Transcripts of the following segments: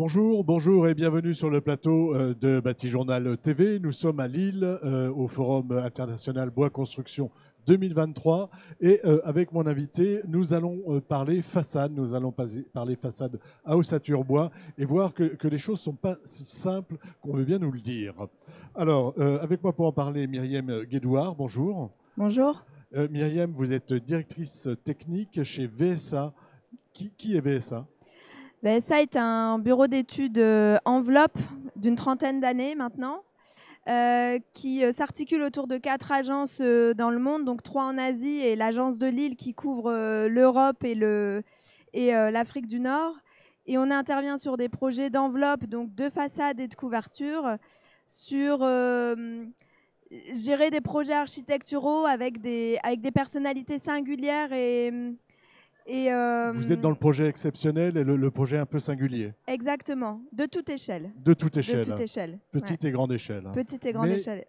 Bonjour et bienvenue sur le plateau de Bâti-Journal TV. Nous sommes à Lille au Forum international Bois Construction 2023 et avec mon invité, nous allons parler façade, nous allons parler façade à ossature bois et voir que les choses ne sont pas si simples qu'on veut bien nous le dire. Alors, avec moi pour en parler, Myriam Guédouard, bonjour. Bonjour. Myriam, vous êtes directrice technique chez VSA. Qui est VSA ? VSA est un bureau d'études enveloppe d'une trentaine d'années maintenant, qui s'articule autour de 4 agences dans le monde, donc 3 en Asie et l'agence de Lille qui couvre l'Europe et l'Afrique du Nord. Et on intervient sur des projets d'enveloppe, donc de façade et de couverture, sur gérer des projets architecturaux avec des personnalités singulières Vous êtes dans le projet exceptionnel et le projet un peu singulier. Exactement, de toute échelle. De toute échelle. De toute échelle. Petite et grande échelle. Petite et grande échelle.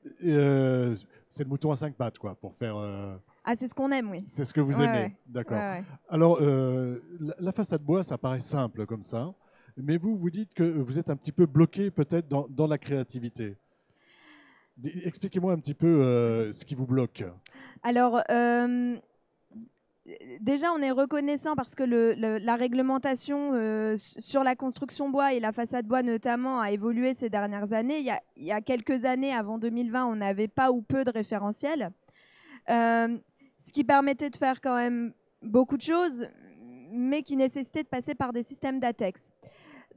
C'est le mouton à 5 pattes, quoi, pour faire... Ah, c'est ce qu'on aime, oui. C'est ce que vous aimez, ouais. d'accord. Ouais. Alors, la façade bois, ça paraît simple comme ça, mais vous dites que vous êtes un petit peu bloqué peut-être dans la créativité. Expliquez-moi un petit peu ce qui vous bloque. Alors... déjà, on est reconnaissant parce que la réglementation sur la construction bois et la façade bois notamment a évolué ces dernières années. Il y a quelques années, avant 2020, on n'avait pas ou peu de référentiels, ce qui permettait de faire quand même beaucoup de choses, mais qui nécessitait de passer par des systèmes d'ATEX,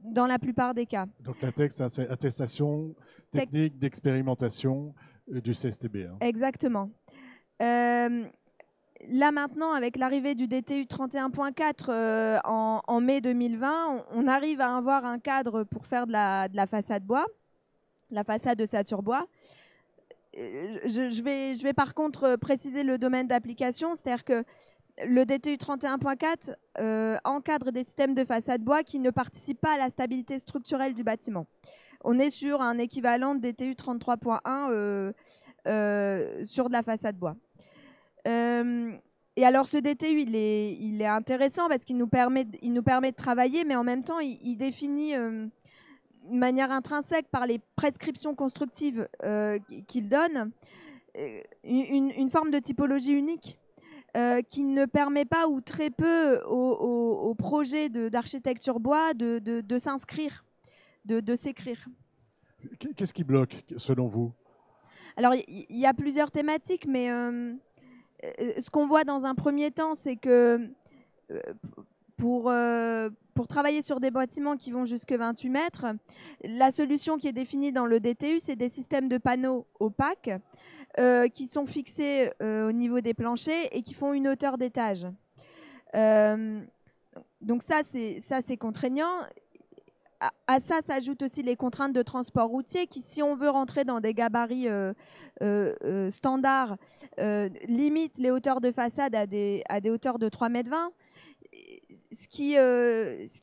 dans la plupart des cas. Donc l'ATEX, c'est attestation technique d'expérimentation du CSTB. Hein. Exactement. Là maintenant, avec l'arrivée du DTU 31.4 en mai 2020, on arrive à avoir un cadre pour faire de la façade bois, la façade de ossature bois. Je vais par contre préciser le domaine d'application, c'est-à-dire que le DTU 31.4 encadre des systèmes de façade bois qui ne participent pas à la stabilité structurelle du bâtiment. On est sur un équivalent de DTU 33.1 sur de la façade bois. Et alors ce DTU, il est intéressant parce qu'il nous permet de travailler, mais en même temps, il définit de manière intrinsèque par les prescriptions constructives qu'il donne une forme de typologie unique qui ne permet pas ou très peu au projet d'architecture bois de s'inscrire, de s'écrire. Qu'est-ce qui bloque selon vous ? Alors il y a plusieurs thématiques, mais... ce qu'on voit dans un premier temps, c'est que pour travailler sur des bâtiments qui vont jusque 28 mètres, la solution qui est définie dans le DTU, c'est des systèmes de panneaux opaques qui sont fixés au niveau des planchers et qui font une hauteur d'étage. Donc ça, c'est contraignant. À ça s'ajoutent aussi les contraintes de transport routier qui, si on veut rentrer dans des gabarits standards, limitent les hauteurs de façade à des hauteurs de 3,20 m, ce qui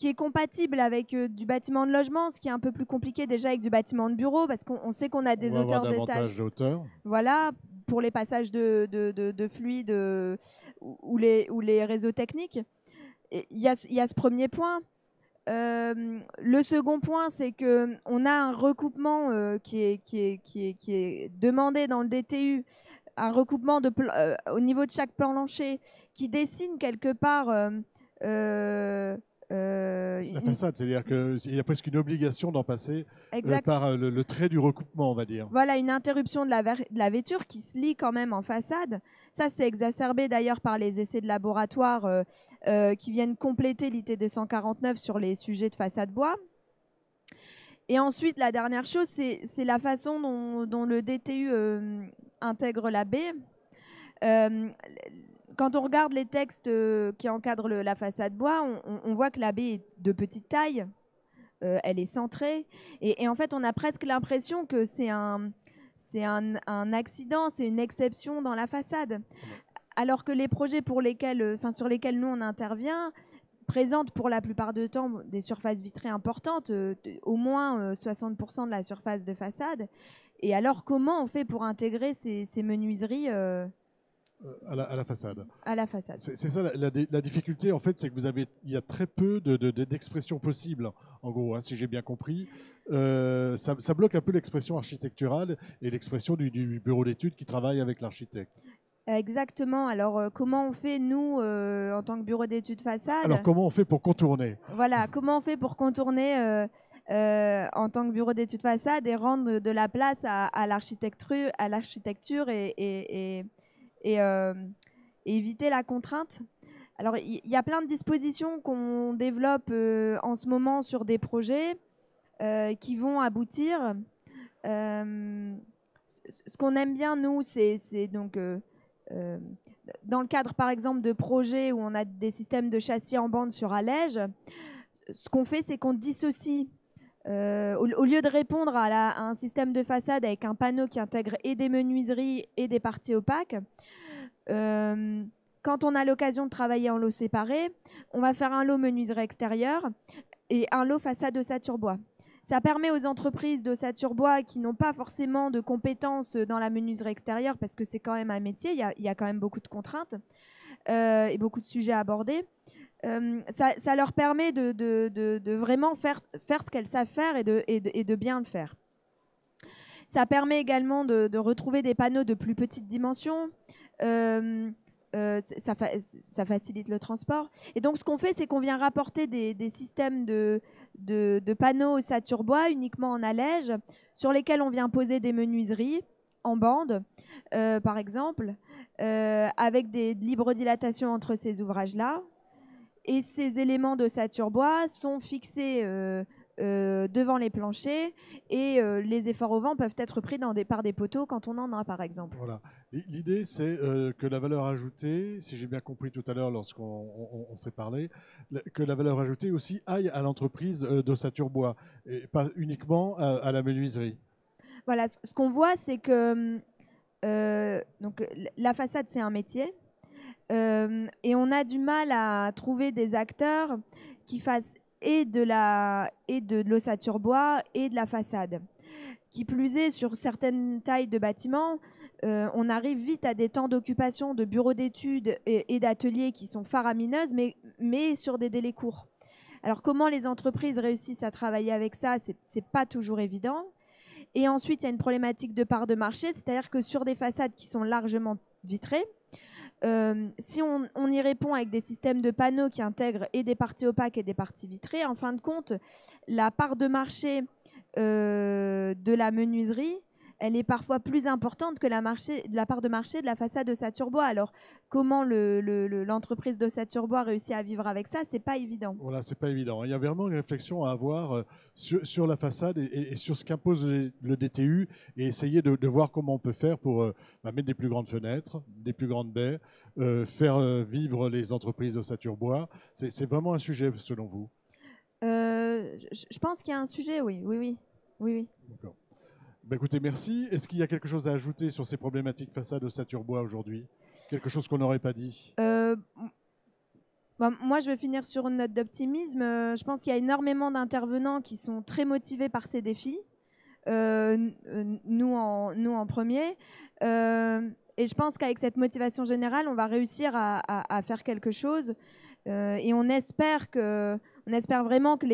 est compatible avec du bâtiment de logement, ce qui est un peu plus compliqué déjà avec du bâtiment de bureau, parce qu'on sait qu'on a des hauteurs d'étage. Voilà, pour les passages de fluides ou les réseaux techniques. Il y a ce premier point. Le second point, c'est qu'on a un recoupement qui est demandé dans le DTU, un recoupement au niveau de chaque plancher qui dessine quelque part la façade, c'est-à-dire qu'il y a presque une obligation d'en passer par le trait du recoupement, on va dire. Voilà, une interruption de la vêture qui se lie quand même en façade. Ça, c'est exacerbé d'ailleurs par les essais de laboratoire qui viennent compléter l'IT 249 sur les sujets de façade bois. Et ensuite, la dernière chose, c'est la façon dont le DTU intègre la baie. Quand on regarde les textes qui encadrent la façade bois, on voit que la baie est de petite taille, elle est centrée, et en fait on a presque l'impression que c'est un accident, c'est une exception dans la façade. Alors que les projets sur lesquels nous on intervient présentent pour la plupart du temps des surfaces vitrées importantes, au moins 60% de la surface de façade. Et alors comment on fait pour intégrer ces menuiseries À la façade. À la façade. C'est ça la difficulté, en fait, c'est que il y a très peu d'expressions possibles, en gros, hein, si j'ai bien compris. Ça bloque un peu l'expression architecturale et l'expression du bureau d'études qui travaille avec l'architecte. Exactement. Alors, comment on fait, nous, en tant que bureau d'études façade? Alors, comment on fait pour contourner? Voilà, comment on fait pour contourner en tant que bureau d'études façade et rendre de la place à l'architecture et éviter la contrainte? Alors, il y a plein de dispositions qu'on développe en ce moment sur des projets qui vont aboutir. Ce qu'on aime bien, nous, c'est donc dans le cadre, par exemple, de projets où on a des systèmes de châssis en bande sur allège, ce qu'on fait, c'est qu'on dissocie. Au lieu de répondre à un système de façade avec un panneau qui intègre et des menuiseries et des parties opaques, quand on a l'occasion de travailler en lots séparés, on va faire un lot menuiserie extérieure et un lot façade ossature bois. Ça permet aux entreprises d'ossature bois qui n'ont pas forcément de compétences dans la menuiserie extérieure, parce que c'est quand même un métier, il y a quand même beaucoup de contraintes et beaucoup de sujets à aborder. Ça leur permet de vraiment faire ce qu'elles savent faire et de bien le faire. Ça permet également de retrouver des panneaux de plus petite dimension. Ça facilite le transport. Et donc, ce qu'on fait, c'est qu'on vient rapporter des systèmes de panneaux ossature bois uniquement en allège, sur lesquels on vient poser des menuiseries en bande, par exemple, avec des libres dilatations entre ces ouvrages-là. Et ces éléments d'ossature bois sont fixés devant les planchers et les efforts au vent peuvent être pris par des poteaux quand on en a, par exemple. Voilà. L'idée, c'est que la valeur ajoutée, si j'ai bien compris tout à l'heure lorsqu'on s'est parlé, que la valeur ajoutée aussi aille à l'entreprise d'ossature bois et pas uniquement à la menuiserie. Voilà, ce qu'on voit, c'est que donc, la façade, c'est un métier. Et on a du mal à trouver des acteurs qui fassent et de l'ossature bois et de la façade. Qui plus est, sur certaines tailles de bâtiments, on arrive vite à des temps d'occupation de bureaux d'études et d'ateliers qui sont faramineuses, mais sur des délais courts. Alors comment les entreprises réussissent à travailler avec ça, c'est pas toujours évident. Et ensuite, il y a une problématique de part de marché, c'est-à-dire que sur des façades qui sont largement vitrées, si on y répond avec des systèmes de panneaux qui intègrent et des parties opaques et des parties vitrées, en fin de compte, la part de marché de la menuiserie, elle est parfois plus importante que la part de marché de la façade d'ossature bois. Alors, comment l'entreprise d'ossature bois réussit à vivre avec ça, c'est pas évident. Voilà, c'est pas évident. Il y a vraiment une réflexion à avoir sur la façade et sur ce qu'impose le DTU et essayer de voir comment on peut faire pour mettre des plus grandes fenêtres, des plus grandes baies, faire vivre les entreprises d'ossature bois. C'est vraiment un sujet, selon vous? Je pense qu'il y a un sujet, oui. D'accord. Ben écoutez, merci. Est-ce qu'il y a quelque chose à ajouter sur ces problématiques façade ossature bois aujourd'hui? Quelque chose qu'on n'aurait pas dit? Moi, je vais finir sur une note d'optimisme. Je pense qu'il y a énormément d'intervenants qui sont très motivés par ces défis. Nous en premier. Et je pense qu'avec cette motivation générale, on va réussir à faire quelque chose. Et on espère vraiment que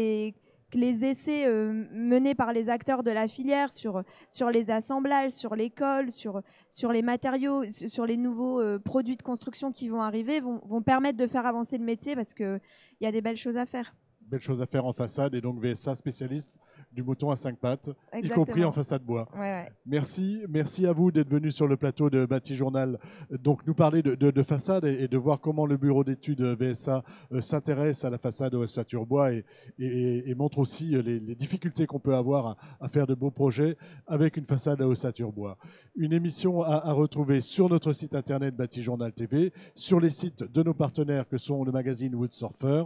les essais menés par les acteurs de la filière sur les assemblages, sur les cols, sur les matériaux, sur les nouveaux produits de construction qui vont arriver, vont permettre de faire avancer le métier, parce qu'il y a des belles choses à faire. Belles choses à faire en façade, et donc VSA spécialiste du mouton à 5 pattes, Exactement. y compris en façade bois. Ouais. Merci à vous d'être venu sur le plateau de Bâti Journal, donc nous parler de façade et de voir comment le bureau d'études VSA s'intéresse à la façade ossature bois et montre aussi les difficultés qu'on peut avoir à faire de beaux projets avec une façade à ossature bois. Une émission à retrouver sur notre site internet Bâti Journal TV, sur les sites de nos partenaires que sont le magazine Wood Surfer,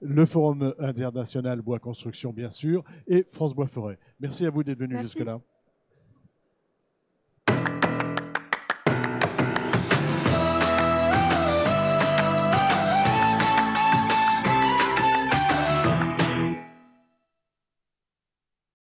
le Forum international Bois Construction bien sûr, et France Bois Forêt. Merci à vous d'être venus jusque-là.